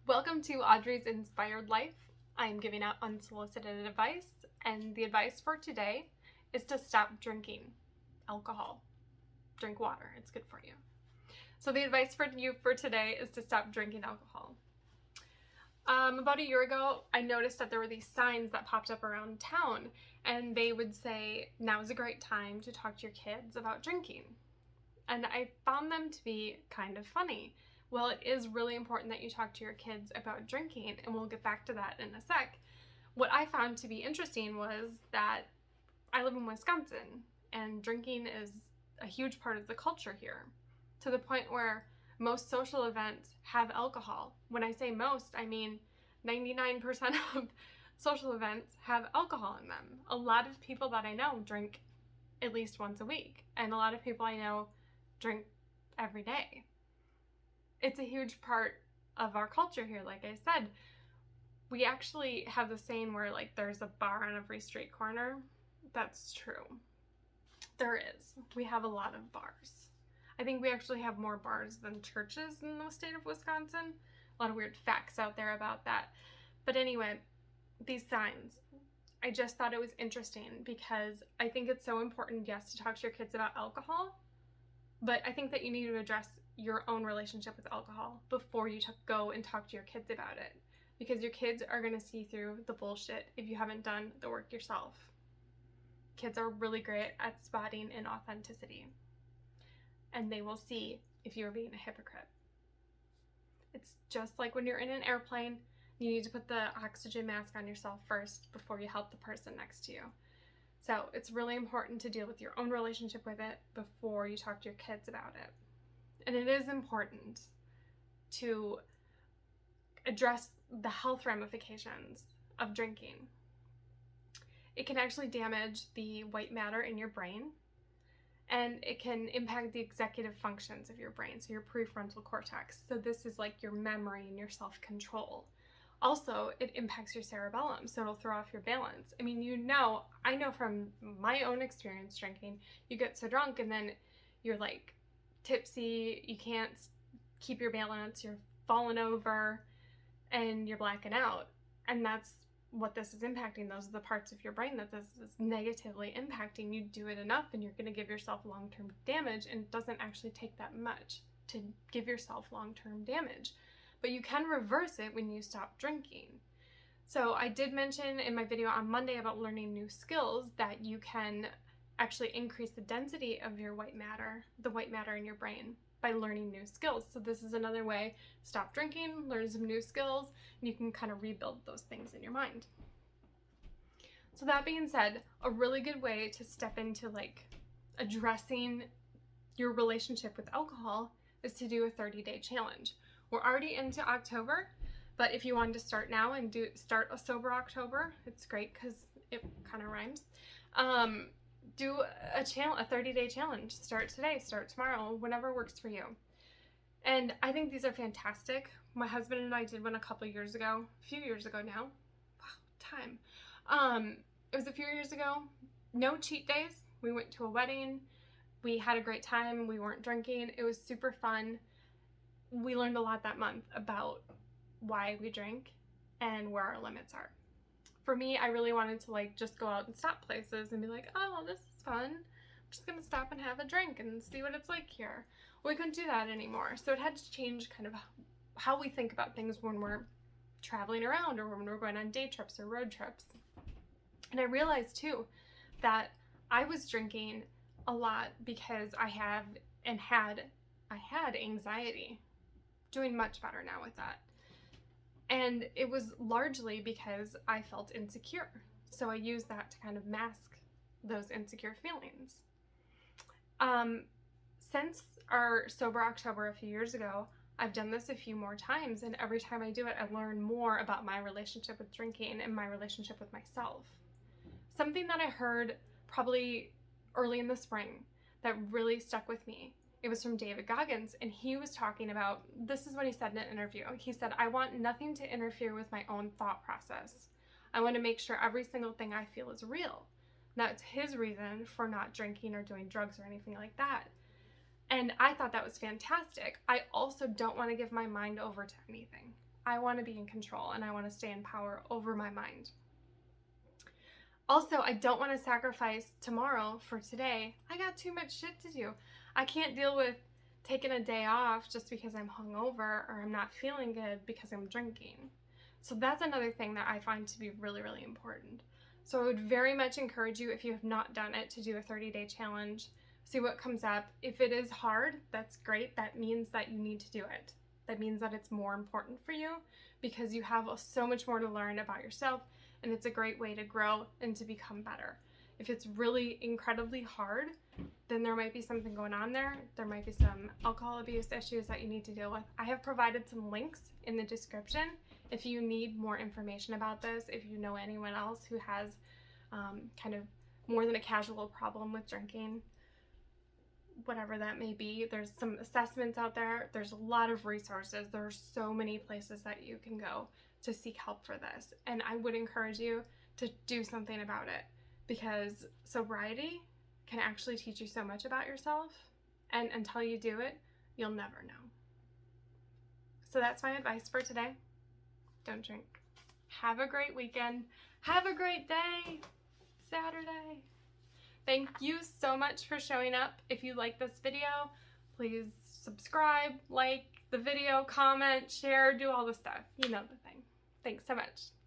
Welcome to Audrey's Inspired Life. I am giving out unsolicited advice, and the advice for today is to stop drinking alcohol. Drink water, it's good for you. So the advice for you for today is to stop drinking alcohol. About a year ago, I noticed that there were these signs that popped up around town, and they would say, now's a great time to talk to your kids about drinking. And I found them to be kind of funny. Well, it is really important that you talk to your kids about drinking, and we'll get back to that in a sec. What I found to be interesting was that I live in Wisconsin, and drinking is a huge part of the culture here, to the point where most social events have alcohol. When I say most, I mean 99% of social events have alcohol in them. A lot of people that I know drink at least once a week, and a lot of people I know drink every day. It's a huge part of our culture here. Like I said, we actually have the saying where like there's a bar on every street corner. That's true. There is. We have a lot of bars. I think we actually have more bars than churches in the state of Wisconsin. A lot of weird facts out there about that. But anyway, these signs, I just thought it was interesting because I think it's so important, yes, to talk to your kids about alcohol, but I think that you need to address your own relationship with alcohol before you go and talk to your kids about it, because your kids are going to see through the bullshit if you haven't done the work yourself. Kids are really great at spotting inauthenticity, and they will see if you're being a hypocrite. It's just like when you're in an airplane, you need to put the oxygen mask on yourself first before you help the person next to you. So it's really important to deal with your own relationship with it before you talk to your kids about it. And it is important to address the health ramifications of drinking. It can actually damage the white matter in your brain, and it can impact the executive functions of your brain, so your prefrontal cortex. So this is like your memory and your self-control. Also, it impacts your cerebellum, so it'll throw off your balance. I mean, I know from my own experience drinking, you get so drunk and then you're like tipsy, you can't keep your balance, you're falling over, and you're blacking out. And that's what this is impacting. Those are the parts of your brain that this is negatively impacting. You do it enough and you're going to give yourself long-term damage, and it doesn't actually take that much to give yourself long-term damage. But you can reverse it when you stop drinking. So I did mention in my video on Monday about learning new skills that you can actually increase the density of your white matter, the white matter in your brain, by learning new skills. So this is another way: stop drinking, learn some new skills, and you can kind of rebuild those things in your mind. So that being said, a really good way to step into like addressing your relationship with alcohol is to do a 30-day challenge. We're already into October, but if you wanted to start now and start a sober October, it's great because it kind of rhymes. Do a 30-day challenge. Start today, start tomorrow, whenever works for you. And I think these are fantastic. My husband and I did one a few years ago now. Wow, time. It was a few years ago. No cheat days. We went to a wedding. We had a great time. We weren't drinking. It was super fun. We learned a lot that month about why we drink and where our limits are. For me, I really wanted to like just go out and stop places and be like, oh, this is fun. I'm just gonna stop and have a drink and see what it's like here. Well, we couldn't do that anymore. So it had to change kind of how we think about things when we're traveling around or when we're going on day trips or road trips. And I realized too that I was drinking a lot because I had anxiety. Doing much better now with that. And it was largely because I felt insecure. So I used that to kind of mask those insecure feelings. Since our Sober October a few years ago, I've done this a few more times, and every time I do it, I learn more about my relationship with drinking and my relationship with myself. Something that I heard probably early in the spring that really stuck with me, it was from David Goggins, and he was talking about, this is what he said in an interview. He said, I want nothing to interfere with my own thought process. I want to make sure every single thing I feel is real. That's his reason for not drinking or doing drugs or anything like that. And I thought that was fantastic. I also don't want to give my mind over to anything. I want to be in control and I want to stay in power over my mind. Also, I don't want to sacrifice tomorrow for today. I got too much shit to do. I can't deal with taking a day off just because I'm hungover or I'm not feeling good because I'm drinking. So that's another thing that I find to be really, really important. So I would very much encourage you, if you have not done it, to do a 30-day challenge. See what comes up. If it is hard, that's great. That means that you need to do it. That means that it's more important for you because you have so much more to learn about yourself, and it's a great way to grow and to become better. If it's really incredibly hard, then there might be something going on there. There might be some alcohol abuse issues that you need to deal with. I have provided some links in the description if you need more information about this, if you know anyone else who has kind of more than a casual problem with drinking, whatever that may be. There's some assessments out there. There's a lot of resources. There are so many places that you can go to seek help for this. And I would encourage you to do something about it, because sobriety can actually teach you so much about yourself. And until you do it, you'll never know. So that's my advice for today. Don't drink. Have a great weekend. Have a great day. Saturday. Thank you so much for showing up. If you like this video, please subscribe, like the video, comment, share, do all the stuff. You know the thing. Thanks so much.